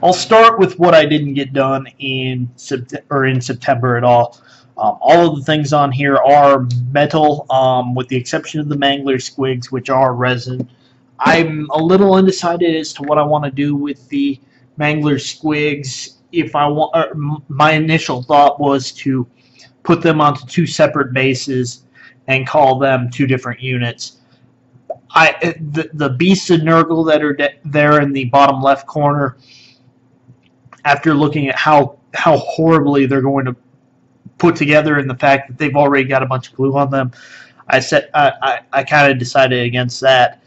I'll start with what I didn't get done in September at all. All of the things on here are metal, with the exception of the Mangler Squigs, which are resin. I'm a little undecided as to what I want to do with the Mangler Squigs. If I want, my initial thought was to put them onto two separate bases and call them two different units. The Beasts of Nurgle that are there in the bottom left corner, after looking at how horribly they're going to put together and the fact that they've already got a bunch of glue on them, I kind of decided against that.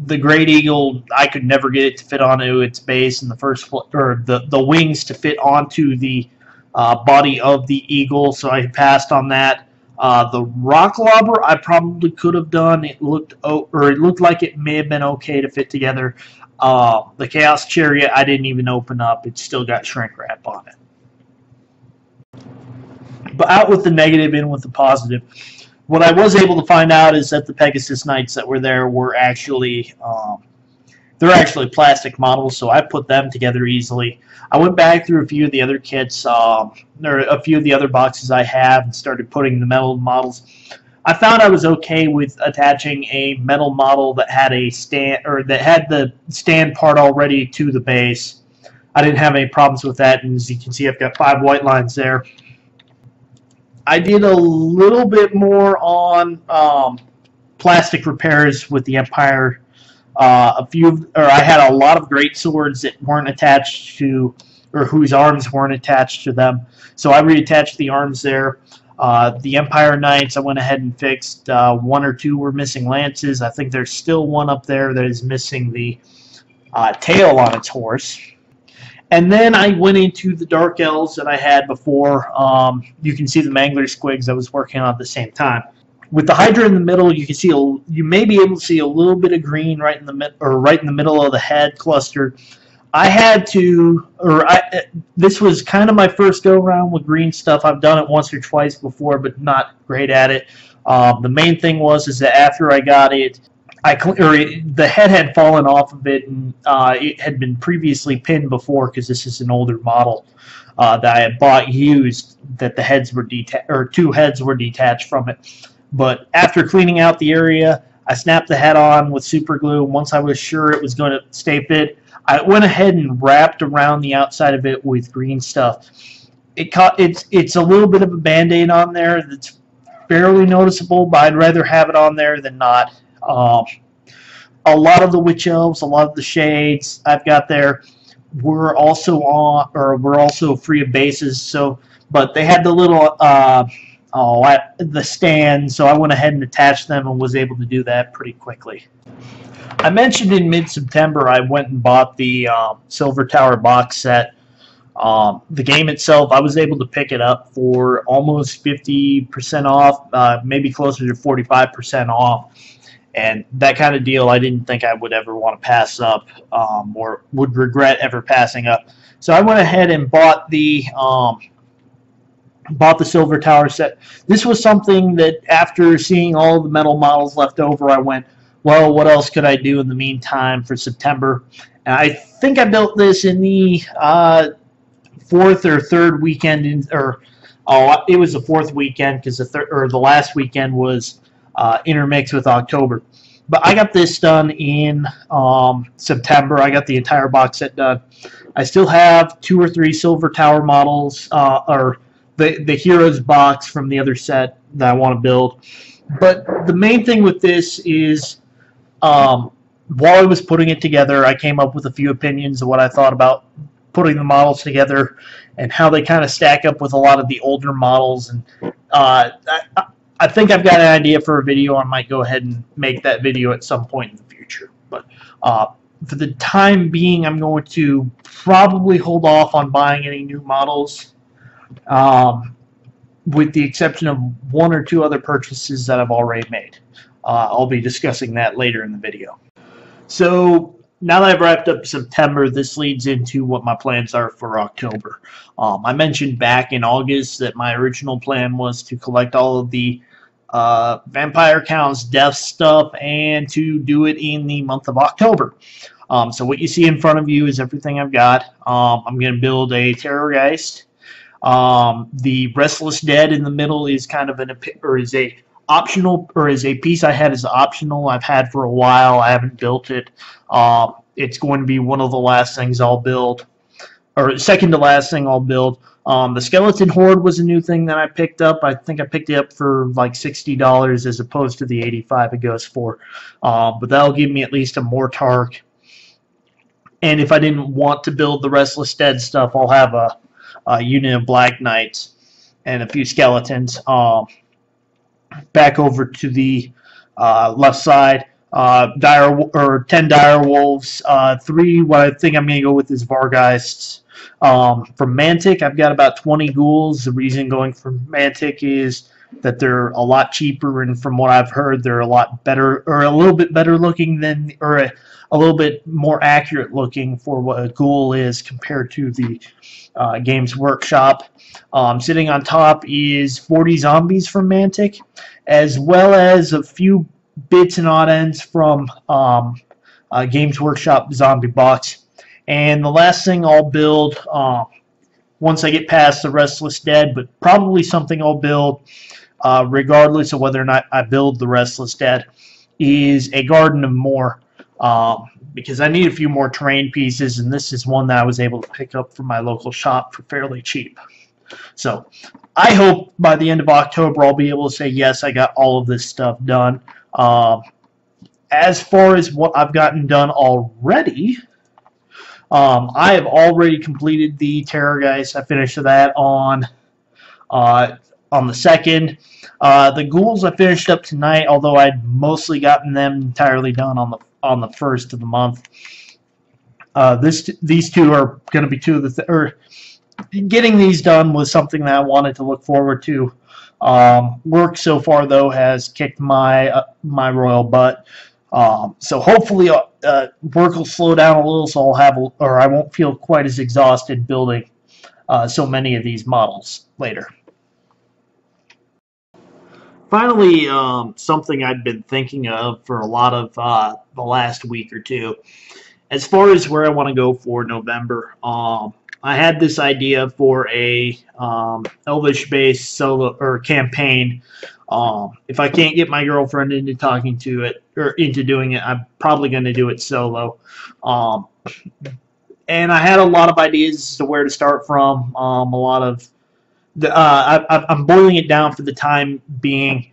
The Great Eagle, I could never get it to fit onto its base in the first or the wings to fit onto the body of the Eagle, so I passed on that. The Rock Lobber I probably could have done. It looked like it may have been okay to fit together. The Chaos Chariot I didn't even open up. It's still got shrink wrap on it. But out with the negative, in with the positive. What I was able to find out is that the Pegasus Knights that were there were actually they're actually plastic models, so I put them together easily. I went back through a few of the other kits, or a few of the other boxes I have, and started putting the metal models. I found I was okay with attaching a metal model that had a stand, or that had the stand part already to the base. I didn't have any problems with that, and as you can see, I've got 5 white lines there. I did a little bit more on plastic repairs with the Empire. I had a lot of great swords that weren't attached to, or whose arms weren't attached to them. So I reattached the arms there. The Empire Knights, I went ahead and fixed. 1 or 2 were missing lances. I think there's still one up there that is missing the tail on its horse. And then I went into the Dark Elves that I had before. You can see the Mangler Squigs I was working on at the same time. With the Hydra in the middle, you can see you may be able to see a little bit of green right in the middle of the head cluster. I had to, this was kind of my first go around with green stuff. I've done it once or twice before, but not great at it. The main thing was that after I got it, the head had fallen off of it, and it had been previously pinned before because this is an older model that I had bought used. That the heads were detached, 2 heads were detached from it. But after cleaning out the area, I snapped the head on with super glue. Once I was sure it was going to stay fit, I went ahead and wrapped around the outside of it with green stuff. It's a little bit of a band-aid on there that's fairly noticeable, but I'd rather have it on there than not. A lot of the Witch Elves, a lot of the Shades I've got there were also free of bases. So, but they had the little the stand, so I went ahead and attached them and was able to do that pretty quickly. I mentioned in mid-September I went and bought the Silver Tower box set. The game itself, I was able to pick it up for almost 50% off, maybe closer to 45% off. And that kind of deal I didn't think I would ever want to pass up, or would regret ever passing up. So I went ahead and bought the Silver Tower set. This was something that after seeing all the metal models left over, I went, well, what else could I do in the meantime for September? And I think I built this in the 4th or 3rd weekend, it was the 4th weekend because the last weekend was intermixed with October. But I got this done in September. I got the entire box set done. I still have 2 or 3 Silver Tower models, or the Heroes box from the other set that I want to build. But the main thing with this is, while I was putting it together, I came up with a few opinions of what I thought about putting the models together and how they kind of stack up with a lot of the older models. And I think I've got an idea for a video. I might go ahead and make that video at some point in the future. But for the time being, I'm going to probably hold off on buying any new models, with the exception of 1 or 2 other purchases that I've already made. I'll be discussing that later in the video. So now that I've wrapped up September, this leads into what my plans are for October. I mentioned back in August that my original plan was to collect all of the Vampire Counts Death stuff and to do it in the month of October. So what you see in front of you is everything I've got. I'm going to build a Terrorgeist. The Restless Dead in the middle is kind of is a optional, or is a piece I had as optional. I've had for a while. I haven't built it. It's going to be one of the last things I'll build, or second to last thing I'll build. The Skeleton Horde was a new thing that I picked up. I think I picked it up for like $60 as opposed to the $85 it goes for. But that'll give me at least a Mortarch. And if I didn't want to build the Restless Dead stuff, I'll have a unit of Black Knights and a few skeletons. Back over to the left side, 10 dire wolves, 3. What I think I'm going to go with is Vargheists. From Mantic, I've got about 20 ghouls. The reason going for Mantic is that they're a lot cheaper, and from what I've heard, they're a lot better, or a little bit better looking than, or a little bit more accurate looking for what a ghoul is compared to the Games Workshop. Sitting on top is 40 zombies from Mantic, as well as a few bits and odd ends from Games Workshop zombie box. And the last thing I'll build once I get past the Restless Dead, but probably something I'll build regardless of whether or not I build the Restless Dead, is a Garden of More. Because I need a few more terrain pieces, and this is one that I was able to pick up from my local shop for fairly cheap. So I hope by the end of October I'll be able to say, yes, I got all of this stuff done. As far as what I've gotten done already, I have already completed the Terrorgeist. I finished that on the 2nd. The ghouls I finished up tonight, although I'd mostly gotten them entirely done on the 1st of the month. These two are going to be two of the getting these done was something that I wanted to look forward to. Work so far though has kicked my my royal butt. So hopefully work will slow down a little, so I won't feel quite as exhausted building so many of these models later. Finally, something I've been thinking of for a lot of the last week or two, as far as where I want to go for November. I had this idea for a Elvish-based solo or campaign. If I can't get my girlfriend into talking to it or into doing it, I'm probably going to do it solo. And I had a lot of ideas as to where to start from. I'm boiling it down for the time being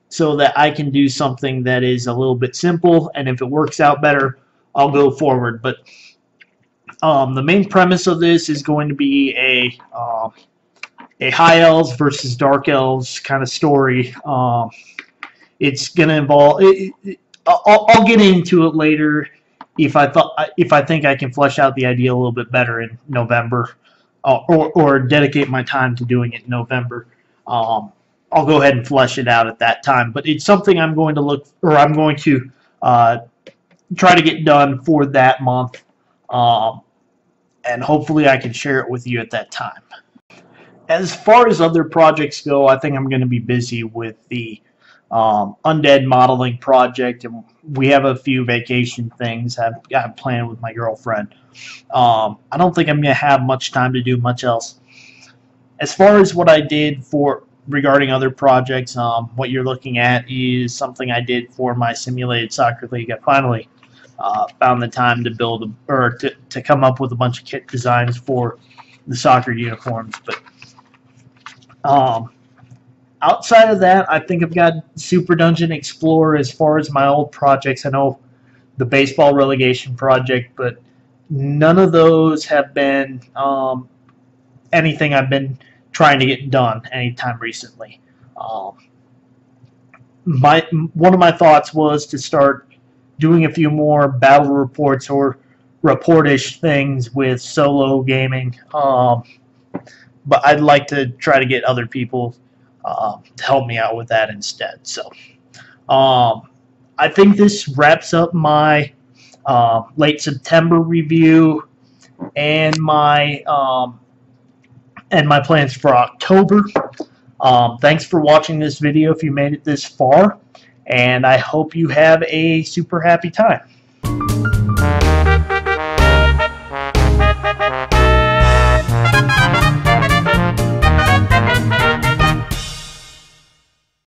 so that I can do something that is a little bit simple, and if it works out better, I'll go forward. But the main premise of this is going to be a High Elves versus Dark Elves kind of story. It's going to involve. I'll get into it later if I think I can flesh out the idea a little bit better in November. Or dedicate my time to doing it in November. I'll go ahead and flesh it out at that time. But it's something I'm going to try to get done for that month, and hopefully I can share it with you at that time. As far as other projects go, I think I'm going to be busy with the undead modeling project, and we have a few vacation things I've planned with my girlfriend. I don't think I'm going to have much time to do much else. As far as what I did regarding other projects, what you're looking at is something I did for my simulated soccer league. I finally found the time to build to come up with a bunch of kit designs for the soccer uniforms. But outside of that, I think I've got Super Dungeon Explorer as far as my old projects. I know the baseball relegation project, but none of those have been anything I've been trying to get done anytime recently. One of my thoughts was to start doing a few more battle reports or report-ish things with solo gaming, but I'd like to try to get other people to help me out with that instead. So I think this wraps up my late September review and my plans for October. Thanks for watching this video if you made it this far, and I hope you have a super happy time.